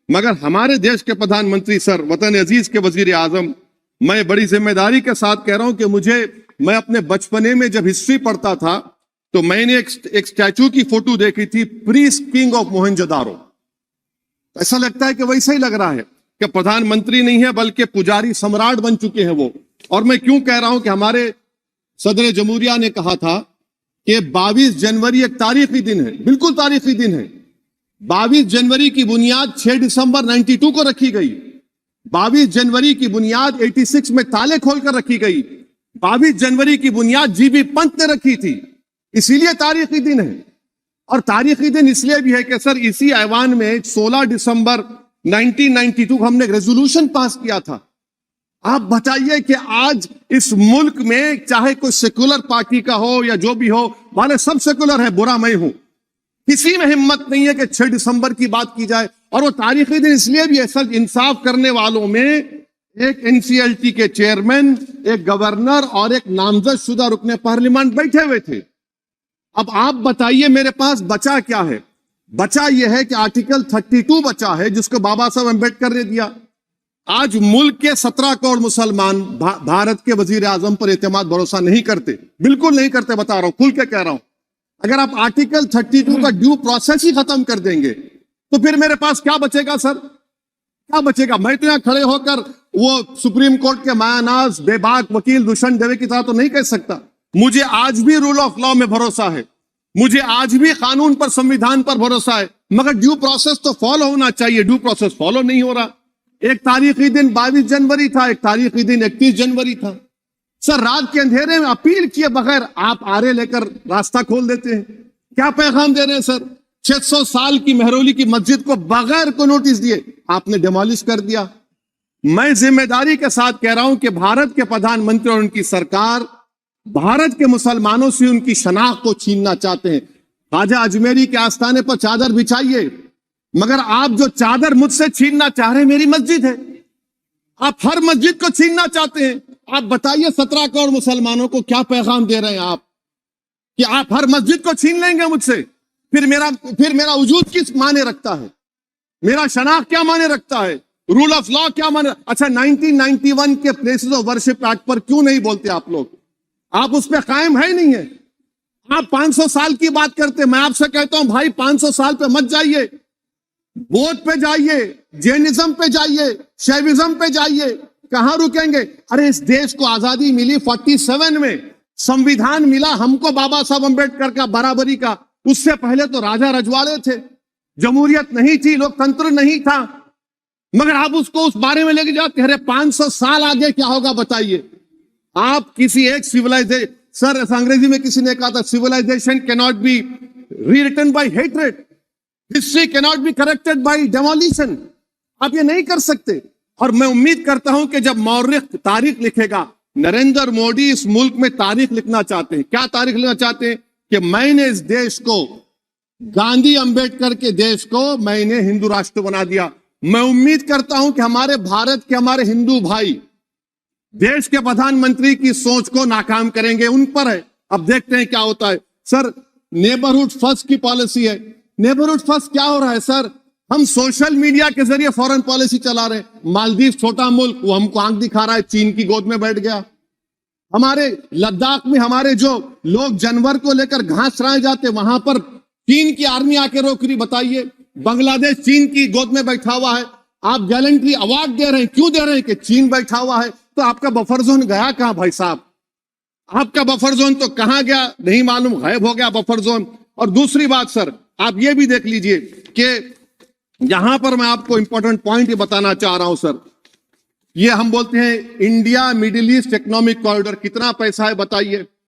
मगर हमारे देश के प्रधानमंत्री सर, वतन अजीज के वजीर आजम, मैं बड़ी जिम्मेदारी के साथ कह रहा हूं कि मैं अपने बचपने में जब हिस्ट्री पढ़ता था तो मैंने एक स्टैचू की फोटो देखी थी, प्रीस्ट किंग ऑफ मोहनजोदारो। ऐसा लगता है कि वैसा ही लग रहा है कि प्रधानमंत्री नहीं है बल्कि पुजारी सम्राट बन चुके हैं वो। और मैं क्यों कह रहा हूं कि हमारे सदर जमहूरिया ने कहा था कि 22 जनवरी एक तारीखी दिन है, बिल्कुल तारीखी दिन है। 22 जनवरी की बुनियाद 6 दिसंबर 92 को रखी गई। 22 जनवरी की बुनियाद 86 में ताले खोलकर रखी गई। 22 जनवरी की बुनियाद जीबी पंत ने रखी थी, इसीलिए तारीखी दिन है। और तारीखी दिन इसलिए भी है कि सर इसी ऐवान में 16 दिसंबर 1992 को हमने रेजोल्यूशन पास किया था। आप बताइए कि आज इस मुल्क में चाहे कोई सेकुलर पार्टी का हो या जो भी हो, वाले सब सेकुलर है, बुरा मैं हूं, किसी में हिम्मत नहीं है कि 6 दिसंबर की बात की जाए। और वो तारीखी दिन इसलिए भी है सर, इंसाफ करने वालों में एक एनसीएलटी के चेयरमैन, एक गवर्नर और एक नामजद शुदा रुकने पार्लियामेंट बैठे हुए थे। अब आप बताइए मेरे पास बचा क्या है? बचा यह है कि आर्टिकल 32 बचा है जिसको बाबा साहब अम्बेडकर ने दिया। आज मुल्क के 17 करोड़ मुसलमान भारत के वजीर आजम पर एतमाद भरोसा नहीं करते, बिल्कुल नहीं करते, बता रहा हूं, खुल के कह रहा हूं। अगर आप आर्टिकल 32 का ड्यू प्रोसेस ही खत्म कर देंगे तो फिर मेरे पास क्या बचेगा सर? क्या बचेगा? मैं तो यहां खड़े होकर वो सुप्रीम कोर्ट के मायानाज बेबाक वकील दुष्यंत दवे की तरह तो नहीं कह सकता। मुझे आज भी रूल ऑफ लॉ में भरोसा है, मुझे आज भी कानून पर, संविधान पर भरोसा है, मगर ड्यू प्रोसेस तो फॉलो होना चाहिए। ड्यू प्रोसेस फॉलो नहीं हो रहा। एक तारीखी दिन 22 जनवरी था, एक तारीखी दिन 31 जनवरी था। सर रात के अंधेरे में अपील किए बगैर आप आरे लेकर रास्ता खोल देते हैं। क्या पैगाम दे रहे हैं सर? 600 साल की मेहरौली की मस्जिद को बगैर को नोटिस दिए आपने डिमोलिश कर दिया। मैं जिम्मेदारी के साथ कह रहा हूं कि भारत के प्रधानमंत्री और उनकी सरकार भारत के मुसलमानों से उनकी शनाख्त को छीनना चाहते हैं। ख्वाजा अजमेरी के आस्थाने पर चादर बिछाइए, मगर आप जो चादर मुझसे छीनना चाह रहे हैं मेरी मस्जिद है, आप हर मस्जिद को छीनना चाहते हैं। आप बताइए 17 करोड़ मुसलमानों को क्या पैगाम दे रहे हैं आप कि आप हर मस्जिद को छीन लेंगे मुझसे? फिर मेरा वजूद किस माने रखता है? मेरा शनाख्त क्या माने रखता है? रूल ऑफ लॉ क्या माने? अच्छा, 1991 के प्लेसेस ऑफ वर्शिप एक्ट पर क्यों नहीं बोलते आप लोग? आप उस पर कायम है ही नहीं है। आप 500 साल की बात करते। मैं आपसे कहता हूं भाई 500 साल पे मत जाइए, बौद्ध पे जाइए, जैनिज्म पे जाइए, शैविज्म पे जाइए, कहां रुकेंगे? अरे इस देश को आजादी मिली 47 में, संविधान मिला हमको बाबा साहब अम्बेडकर का, बराबरी का। उससे पहले तो राजा रजवाड़े थे, जमहूरियत नहीं थी, लोकतंत्र नहीं था, मगर आप उसको उस बारे में लेके जाते। अरे 500 साल आगे क्या होगा बताइए? आप किसी एक सिविलाइजेशन, सर अंग्रेजी में किसी ने कहा था, civilisation can not be rewritten by hatred, history can not be corrected by demolition. आप ये नहीं कर सकते। और मैं उम्मीद करता हूं कि जब मौर्ख तारीख लिखेगा, नरेंद्र मोदी इस मुल्क में तारीख लिखना चाहते हैं। क्या तारीख लिखना चाहते हैं? कि मैंने इस देश को, गांधी अंबेडकर के देश को मैंने हिंदू राष्ट्र बना दिया। मैं उम्मीद करता हूं कि हमारे भारत के हमारे हिंदू भाई देश के प्रधानमंत्री की सोच को नाकाम करेंगे। उन पर है, अब देखते हैं क्या होता है। सर नेबरहुड फर्स्ट की पॉलिसी है। नेबरहुड फर्स्ट क्या हो रहा है सर? हम सोशल मीडिया के जरिए फॉरेन पॉलिसी चला रहे हैं। मालदीव छोटा मुल्क, वो हमको आंख दिखा रहा है, चीन की गोद में बैठ गया। हमारे लद्दाख में हमारे जो लोग जानवर को लेकर घास चराए जाते, वहां पर चीन की आर्मी आके रोक रही। बताइए, बांग्लादेश चीन की गोद में बैठा हुआ है। आप गैलेंट्री अवार्ड दे रहे हैं, क्यों दे रहे हैं? कि चीन बैठा हुआ है। तो आपका बफर जोन गया कहां भाई साहब? आपका बफर जोन तो कहां गया नहीं मालूम, गायब हो गया बफर जोन। और दूसरी बात सर, आप ये भी देख लीजिए कि यहां पर मैं आपको इंपॉर्टेंट पॉइंट ये बताना चाह रहा हूं सर। ये हम बोलते हैं India middle east economic corridor, कितना पैसा है बताइए?